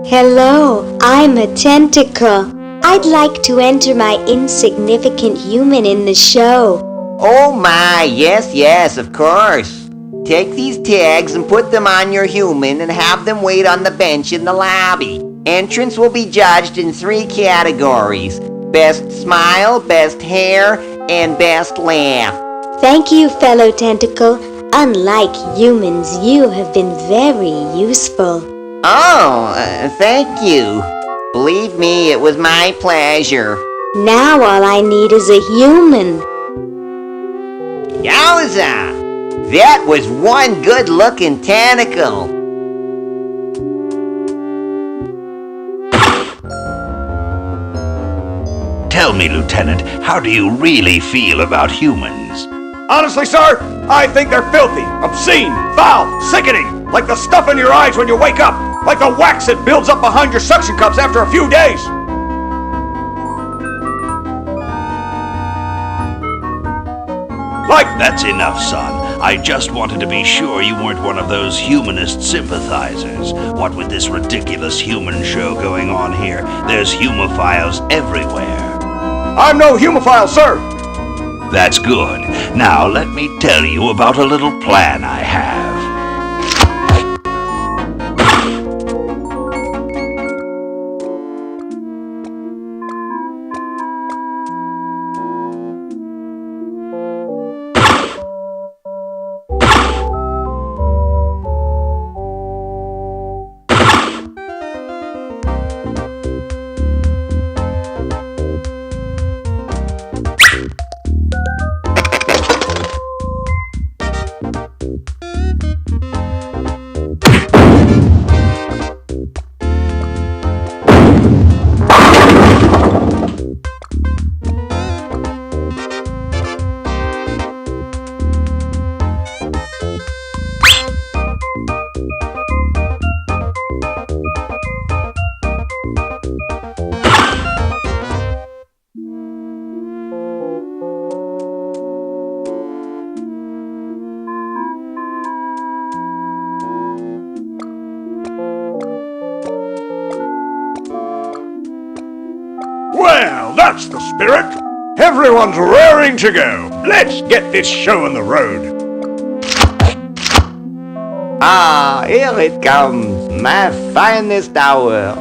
Hello, I'm a tentacle. I'd like to enter my insignificant human in the show. Oh my, yes, of course. Take these tags and put them on your human and have them wait on the bench in the lobby. Entrance will be judged in 3 categories: best smile, best hair, and best laugh. Thank you, fellow tentacle. Unlike humans, you have been very useful. Oh, thank you. Believe me, it was my pleasure. Now all I need is a human. Yowza! That was one good-looking tentacle. Tell me, Lieutenant, how do you really feel about humans? Honestly, sir, I think they're filthy, obscene, foul, sickening, like the stuff in your eyes when you wake up, like the wax that builds up behind your suction cups after a few days. That's enough, son. I just wanted to be sure you weren't one of those humanist sympathizers. What with this ridiculous human show going on here, there's humophiles everywhere. I'm no humophile, sir. That's good. Now let me tell you about a little plan I have. Well, that's the spirit. Everyone's raring to go. Let's get this show on the road. Ah, here it comes, my finest hour.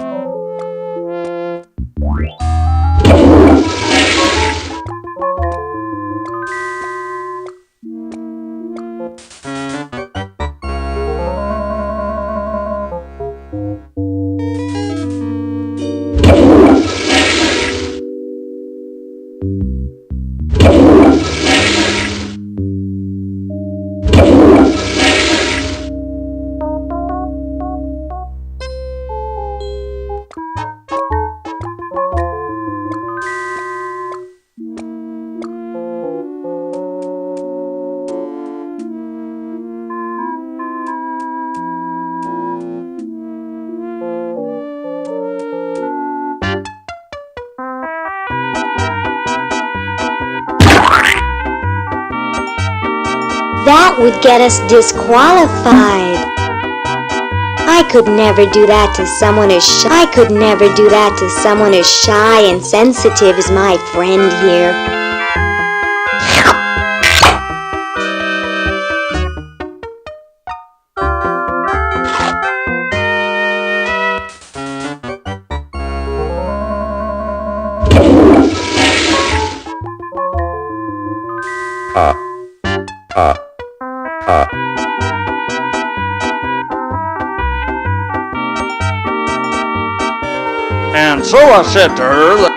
That would get us disqualified. I could never do that to someone as shy. I could never do that to someone as shy and sensitive as my friend here. And so I said to her that...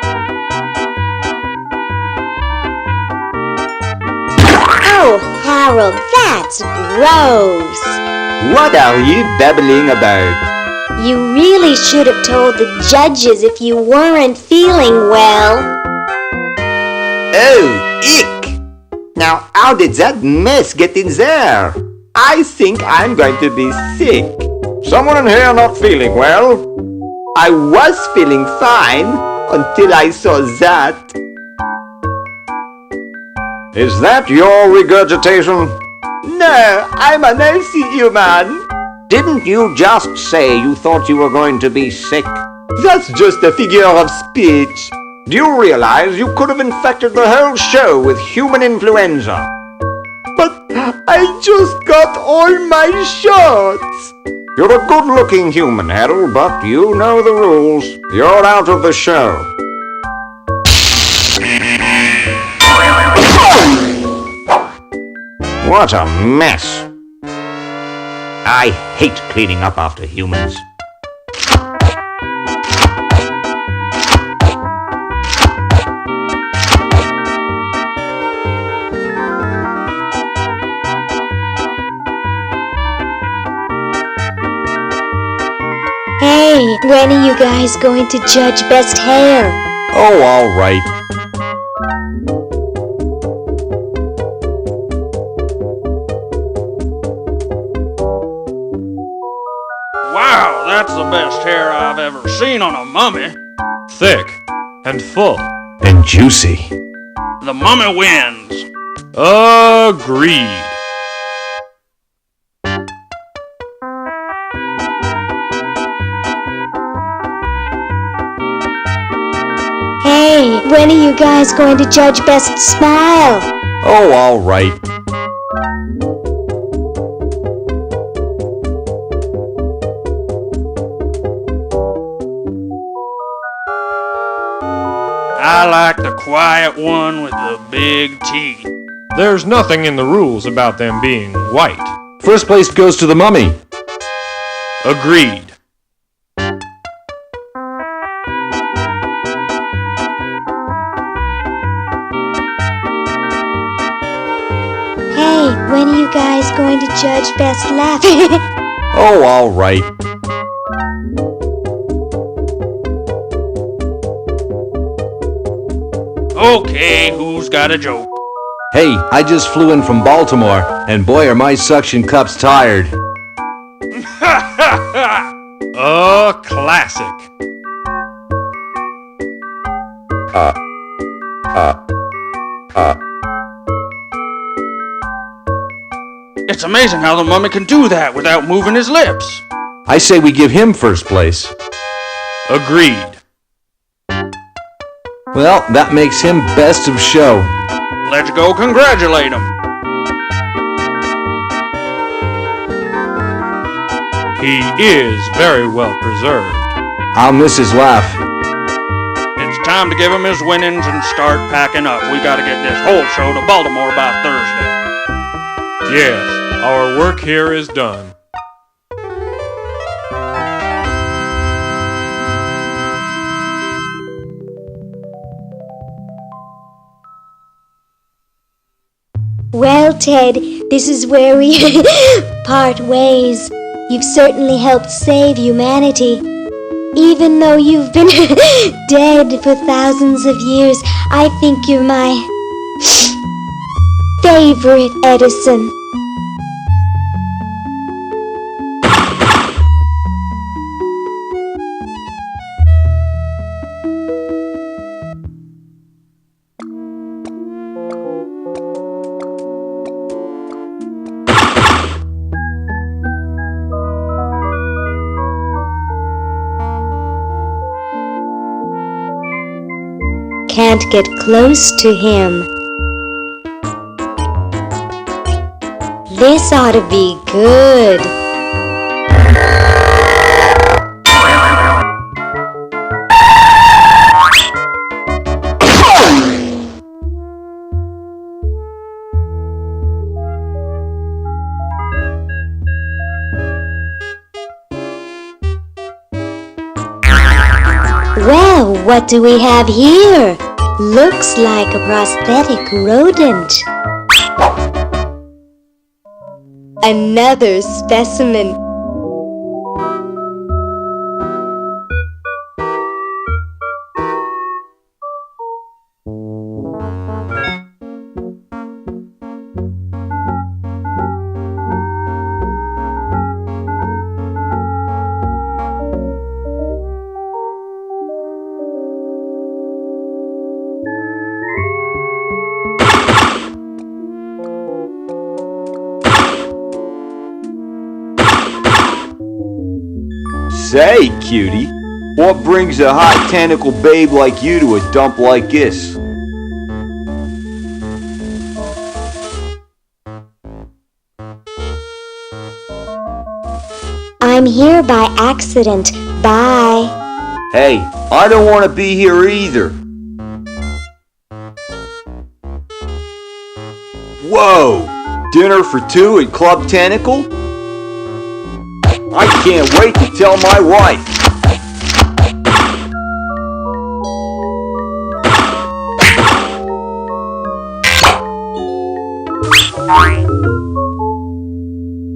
Oh, Harold, that's gross. What are you babbling about? You really should have told the judges if you weren't feeling well. Oh, ick! Now how did that mess get in there? I think I'm going to be sick. Someone in here not feeling well? I was feeling fine until I saw that. Is that your regurgitation? No, I'm an healthy human. Didn't you just say you thought you were going to be sick? That's just a figure of speech. Do you realize you could have infected the whole show with human influenza? But I just got all my shots. You're a good-looking human, Harold, but you know the rules. You're out of the show. What a mess. I hate cleaning up after humans. Hey, when are you guys going to judge best hair? Oh, all right. Wow, that's the best hair I've ever seen on a mummy. Thick and full. And juicy. The mummy wins. Agreed. Hey, when are you guys going to judge best smile? Oh, all right. I like the quiet one with the big teeth. There's nothing in the rules about them being white. First place goes to the mummy. Agreed. Hey, when are you guys going to judge best laugh? Oh, all right. Okay, who's got a joke? Hey, I just flew in from Baltimore, and boy are my suction cups tired. A classic. It's amazing how the mummy can do that without moving his lips. I say we give him first place. Agreed. Well, that makes him best of show. Let's go congratulate him. He is very well preserved. I'll miss his laugh. It's time to give him his winnings and start packing up. We gotta get this whole show to Baltimore by Thursday. Yes, our work here is done. Well, Ted, this is where we part ways. You've certainly helped save humanity. Even though you've been dead for thousands of years, I think you're my favorite Edison. Can't get close to him. This ought to be good. Well, what do we have here? Looks like a prosthetic rodent. Another specimen. Say, cutie, what brings a hot tentacle babe like you to a dump like this? I'm here by accident. Bye. Hey, I don't want to be here either. Whoa! Dinner for two at Club Tentacle? I can't wait to tell my wife.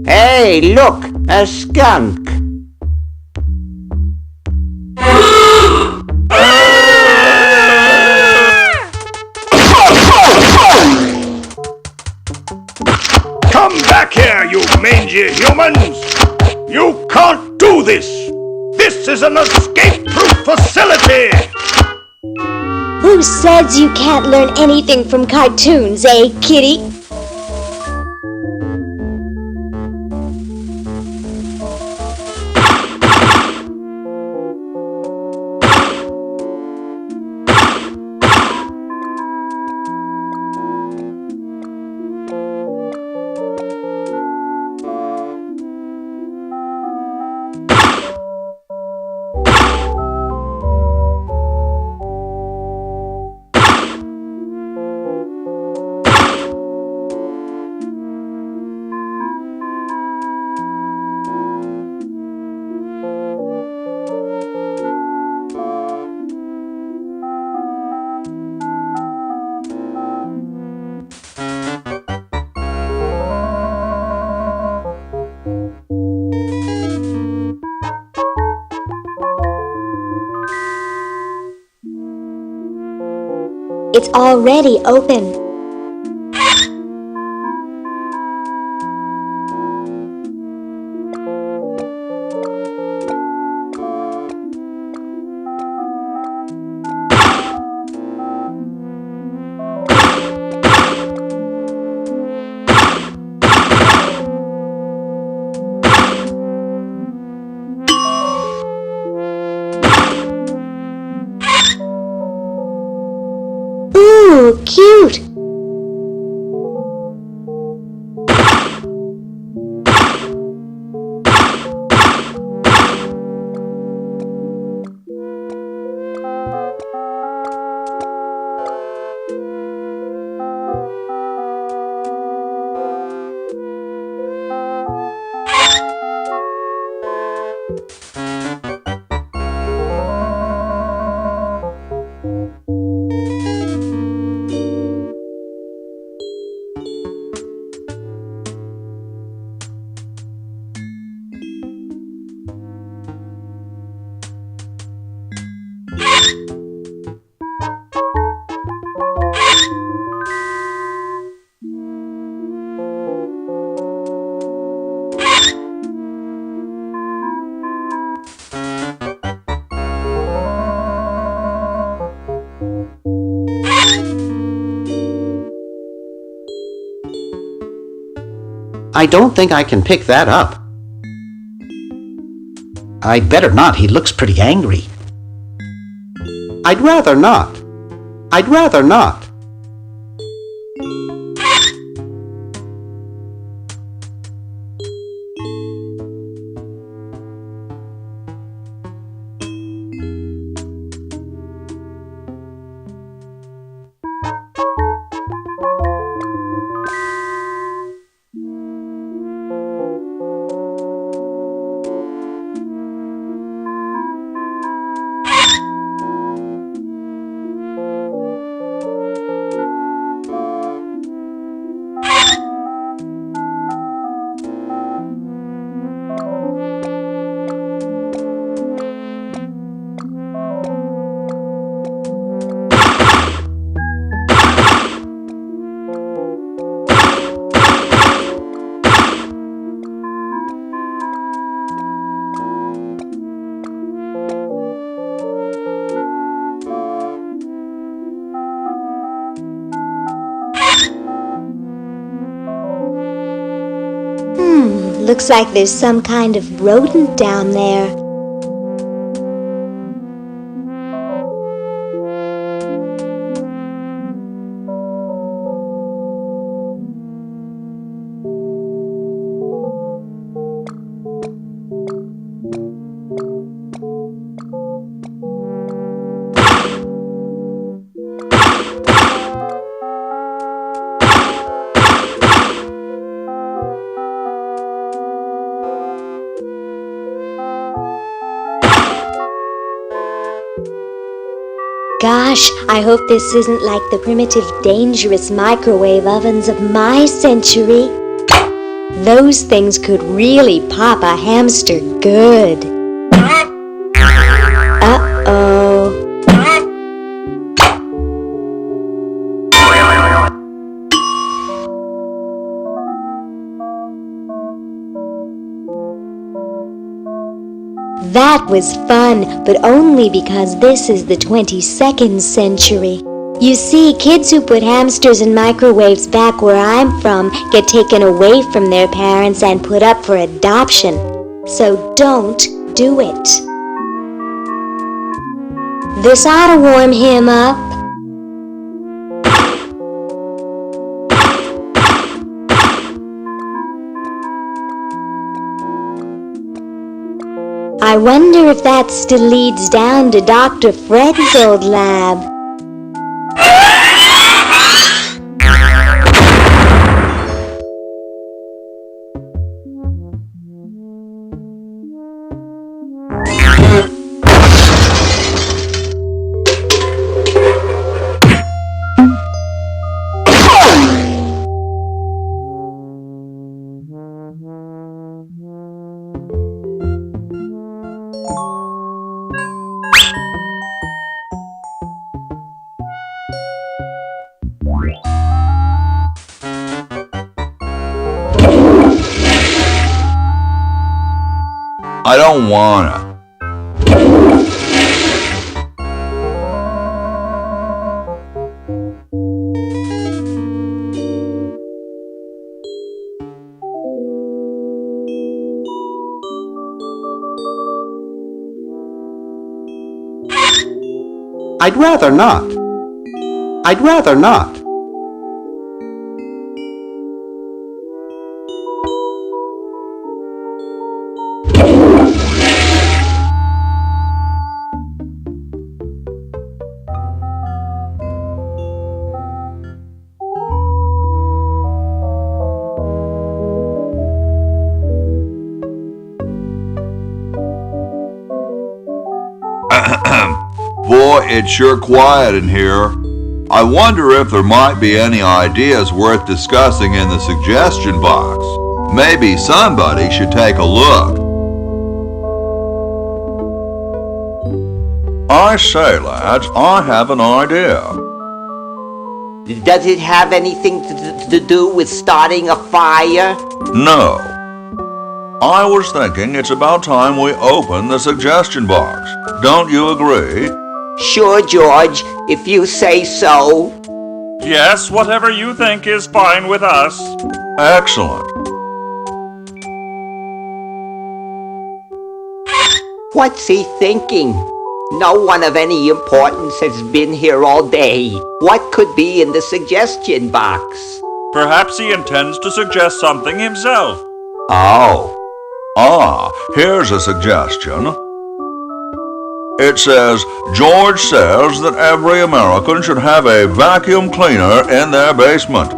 Hey, look, a skunk. Come back here, you mangy humans! You can't do this! This is an escape-proof facility! Who says you can't learn anything from cartoons, eh, kitty? It's already open. Ooh, cute! I don't think I can pick that up. I'd better not. He looks pretty angry. I'd rather not. I'd rather not. Looks like there's some kind of rodent down there. Gosh, I hope this isn't like the primitive, dangerous microwave ovens of my century. Those things could really pop a hamster good. Uh-oh. That was fun, but only because this is the 22nd century. You see, kids who put hamsters in microwaves back where I'm from get taken away from their parents and put up for adoption. So don't do it. This ought to warm him up. I wonder if that still leads down to Dr. Fred's old lab. I don't wanna. I'd rather not. I'd rather not. Boy, it's sure quiet in here. I wonder if there might be any ideas worth discussing in the suggestion box. Maybe somebody should take a look. I say, lads, I have an idea. Does it have anything to do with starting a fire? No. I was thinking it's about time we open the suggestion box. Don't you agree? Sure, George, if you say so. Yes, whatever you think is fine with us. Excellent. What's he thinking? No one of any importance has been here all day. What could be in the suggestion box? Perhaps he intends to suggest something himself. Oh. Here's a suggestion. It says, George says that every American should have a vacuum cleaner in their basement.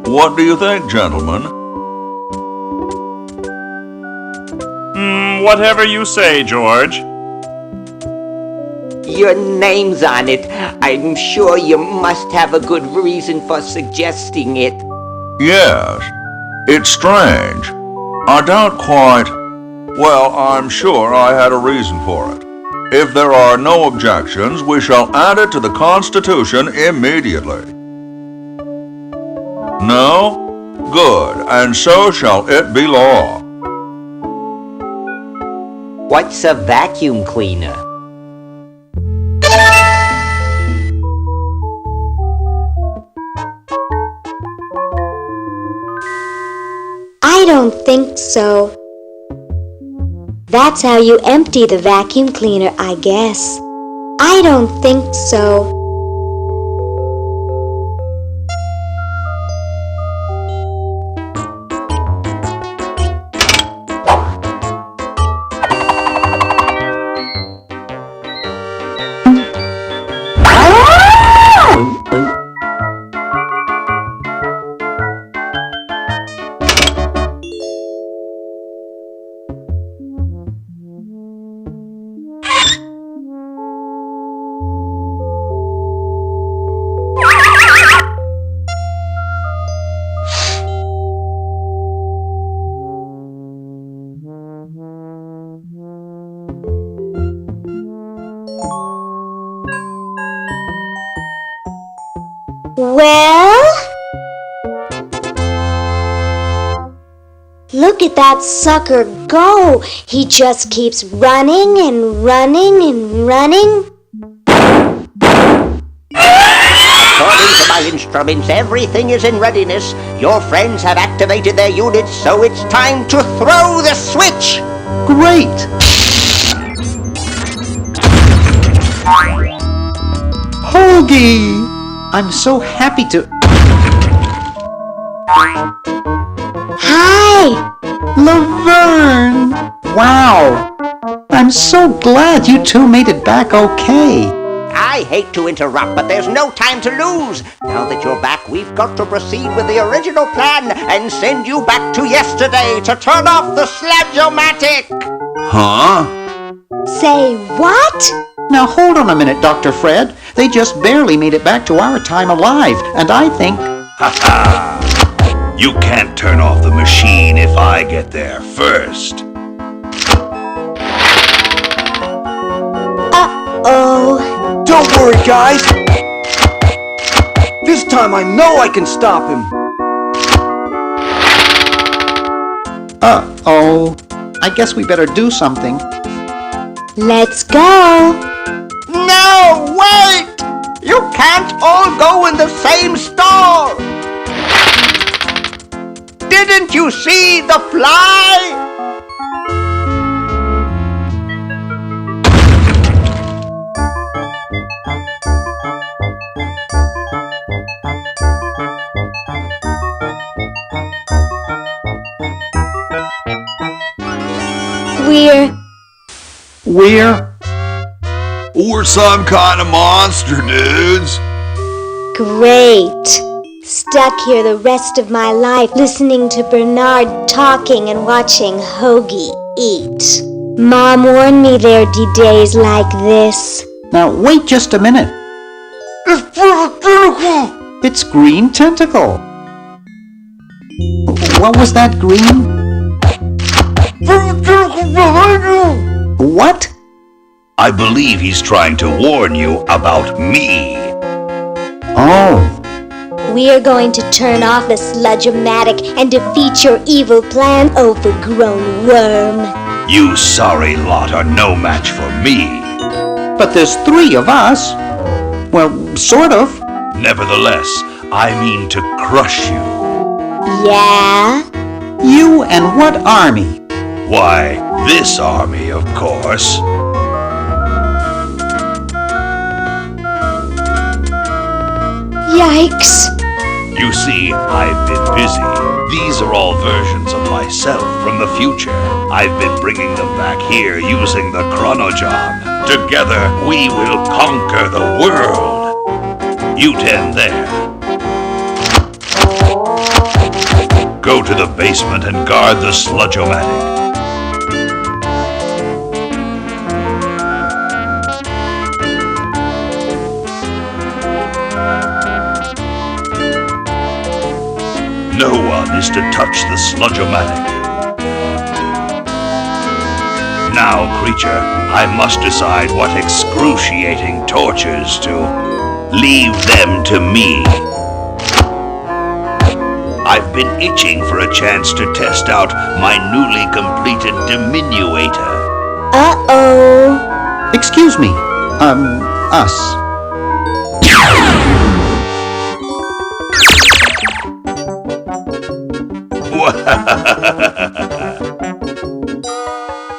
What do you think, gentlemen? Whatever you say, George. Your name's on it. I'm sure you must have a good reason for suggesting it. Yes. It's strange. I don't quite... Well, I'm sure I had a reason for it. If there are no objections, we shall add it to the Constitution immediately. No? Good, and so shall it be law. What's a vacuum cleaner? I don't think so. That's how you empty the vacuum cleaner, I guess. I don't think so. Well? Look at that sucker go! He just keeps running and running and running. According to my instruments, everything is in readiness. Your friends have activated their units, so it's time to throw the switch! Great! Hoagie! I'm so happy to... Hi! Laverne! Wow! I'm so glad you two made it back okay. I hate to interrupt, but there's no time to lose. Now that you're back, we've got to proceed with the original plan and send you back to yesterday to turn off the sludge-o-matic. Huh? Say what? Now hold on a minute, Dr. Fred. They just barely made it back to our time alive, and I think... Ha ha! You can't turn off the machine if I get there first. Uh-oh. Don't worry, guys. This time I know I can stop him. Uh-oh. I guess we better do something. Let's go. No, wait! You can't all go in the same stall! Didn't you see the fly? We're some kind of monster, dudes. Great. Stuck here the rest of my life listening to Bernard talking and watching Hoagie eat. Mom warned me there'd be days like this. Now wait just a minute. It's Green Tentacle. What was that, Green? What? I believe he's trying to warn you about me. Oh. We are going to turn off the sludge-o-matic and defeat your evil plan, overgrown worm. You sorry lot are no match for me. But there's 3 of us. Well, sort of. Nevertheless, I mean to crush you. Yeah? You and what army? Why, this army, of course. Yikes. You see, I've been busy. These are all versions of myself from the future. I've been bringing them back here using the Chronojon. Together, we will conquer the world. You 10 there. Go to the basement and guard the sludge-o-matic. No one is to touch the sludge-o-matic. Now, creature, I must decide what excruciating tortures to leave them to me. I've been itching for a chance to test out my newly completed diminuator. Uh-oh. Excuse me. Us.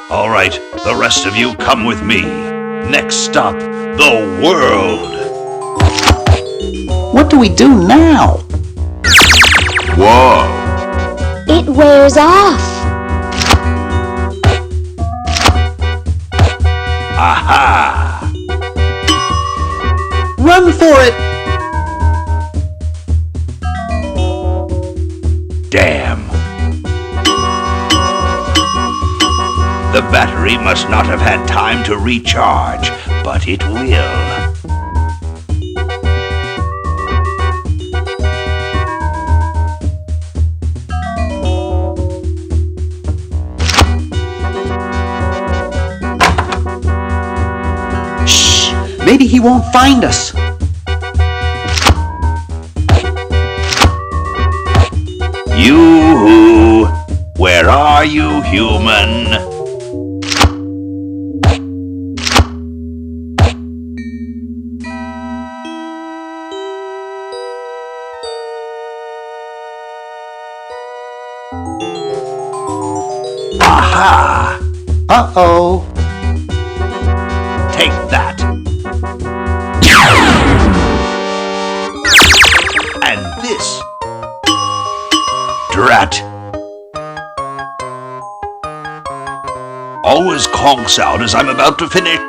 All right, the rest of you come with me. Next stop, the world. What do we do now? Whoa. It wears off. Aha! Run for it! Damn. The battery must not have had time to recharge, but it will. Shh! Maybe he won't find us. Yoo-hoo! Where are you, human? Aha! Uh-oh. Take that. And this. Drat. Always conks out as I'm about to finish.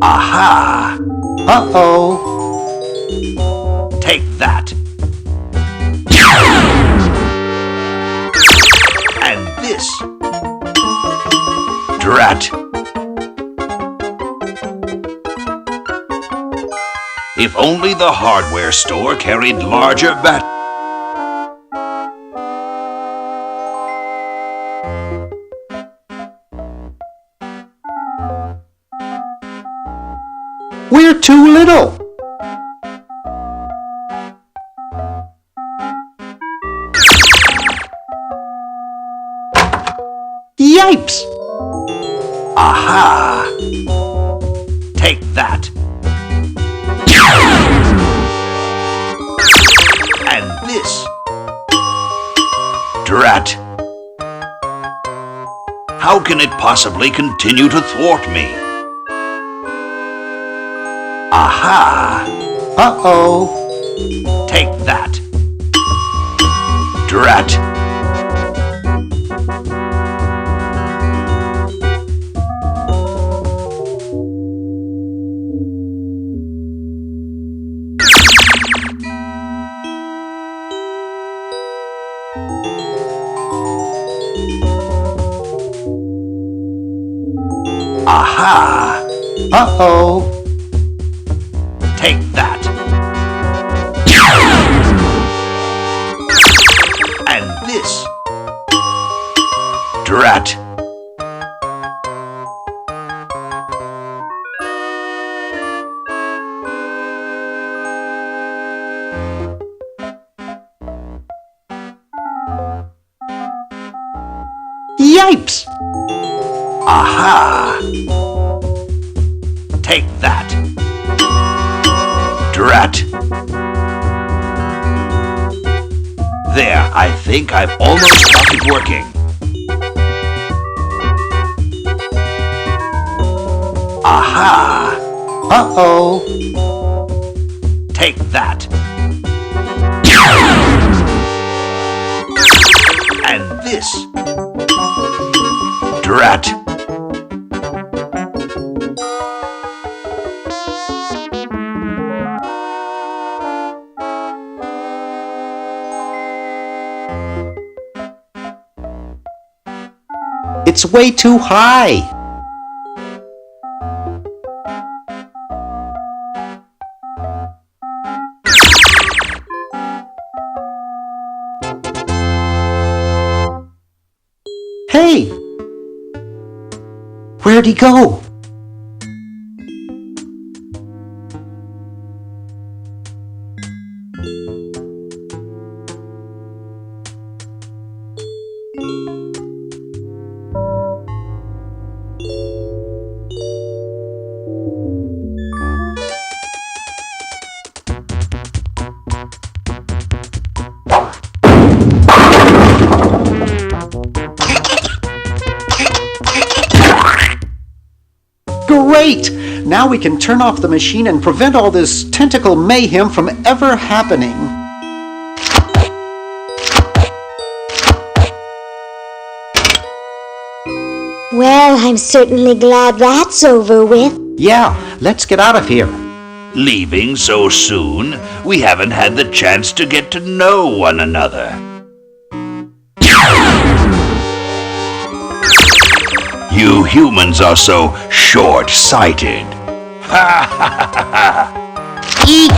Aha! Uh-oh. Take that. And this. Drat. If only the hardware store carried larger bat. We're too little. Yipes! Aha! Take that. And this. Drat. How can it possibly continue to thwart me? Aha! Uh-oh. Take that. Drat. Aha! Uh-oh. Take that. And this. Drat. Yipes! Aha! Take that. Drat. There, I think I've almost got it working. Aha! Uh-oh. Take that. And this. Drat. It's way too high. Hey! Where'd he go? Great! Now we can turn off the machine and prevent all this tentacle mayhem from ever happening. Well, I'm certainly glad that's over with. Yeah, let's get out of here. Leaving so soon? We haven't had the chance to get to know one another. You humans are so short-sighted. Ha ha ha ha! Eek!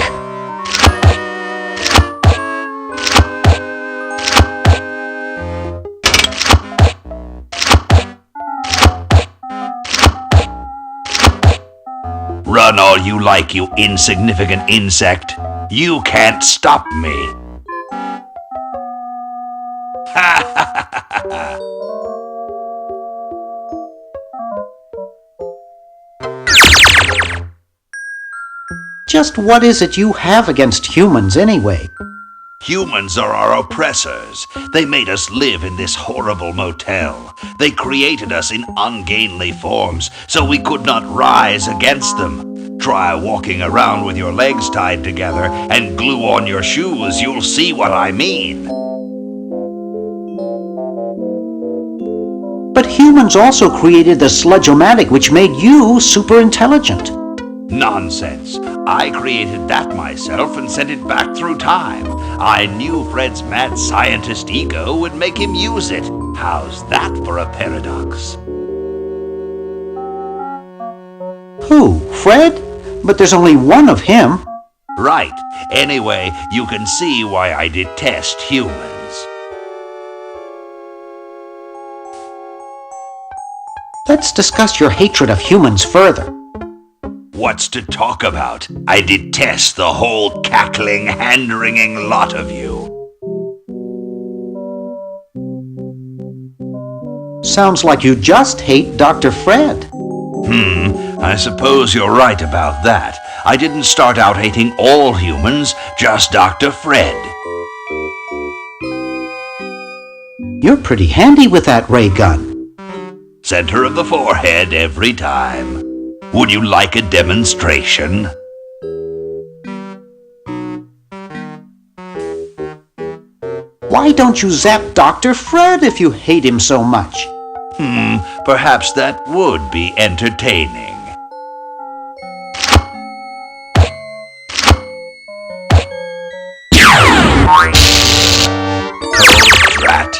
you like, you insignificant insect? You can't stop me. Ha ha ha ha! Just what is it you have against humans anyway? Humans are our oppressors. They made us live in this horrible motel. They created us in ungainly forms so we could not rise against them. Try walking around with your legs tied together and glue on your shoes. You'll see what I mean. But humans also created the sludge-o-matic, which made you super intelligent. Nonsense. I created that myself and sent it back through time. I knew Fred's mad scientist ego would make him use it. How's that for a paradox? Who? Fred? But there's only one of him. Right. Anyway, you can see why I detest humans. Let's discuss your hatred of humans further. What's to talk about? I detest the whole cackling, hand-wringing lot of you. Sounds like you just hate Dr. Fred. I suppose you're right about that. I didn't start out hating all humans, just Dr. Fred. You're pretty handy with that ray gun. Center of the forehead every time. Would you like a demonstration? Why don't you zap Dr. Fred if you hate him so much? Perhaps that would be entertaining. Oh, drat.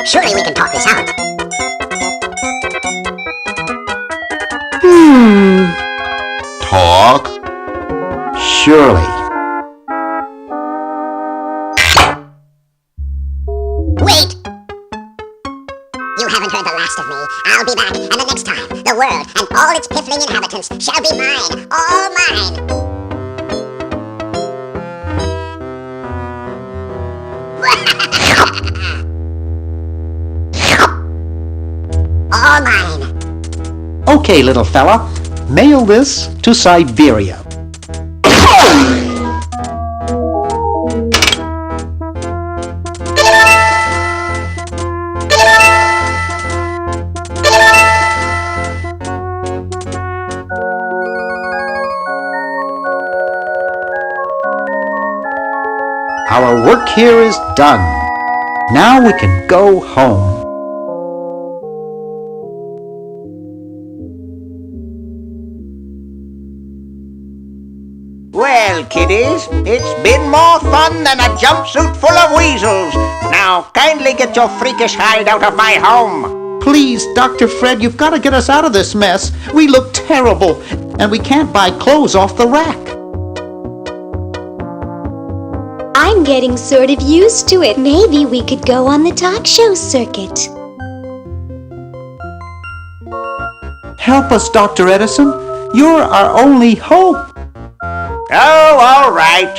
Surely we can talk this out. Talk? Surely. Wait! You haven't heard the last of me. I'll be back, and the next time, the world and all its piffling inhabitants shall be mine. All mine! All mine. Okay, little fella. Mail this to Siberia. Our work here is done. Now we can go home. Well, kiddies, it's been more fun than a jumpsuit full of weasels. Now, kindly get your freakish hide out of my home. Please, Dr. Fred, you've got to get us out of this mess. We look terrible, and we can't buy clothes off the rack. I'm getting sort of used to it. Maybe we could go on the talk show circuit. Help us, Dr. Edison. You're our only hope. Oh, all right.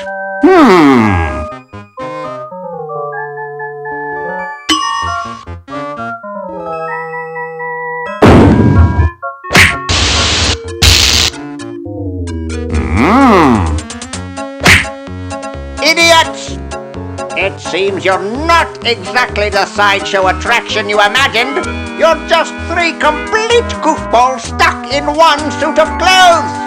Idiots! It seems you're not exactly the sideshow attraction you imagined. You're just three complete goofballs stuck in one suit of clothes.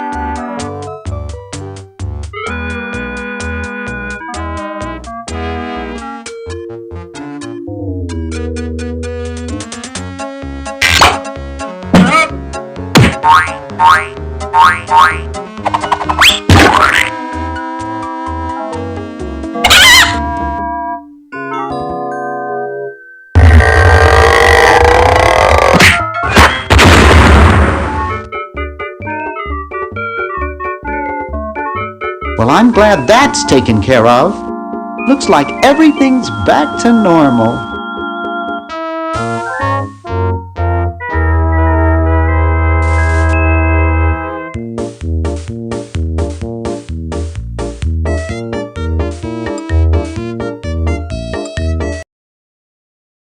Well, I'm glad that's taken care of. Looks like everything's back to normal.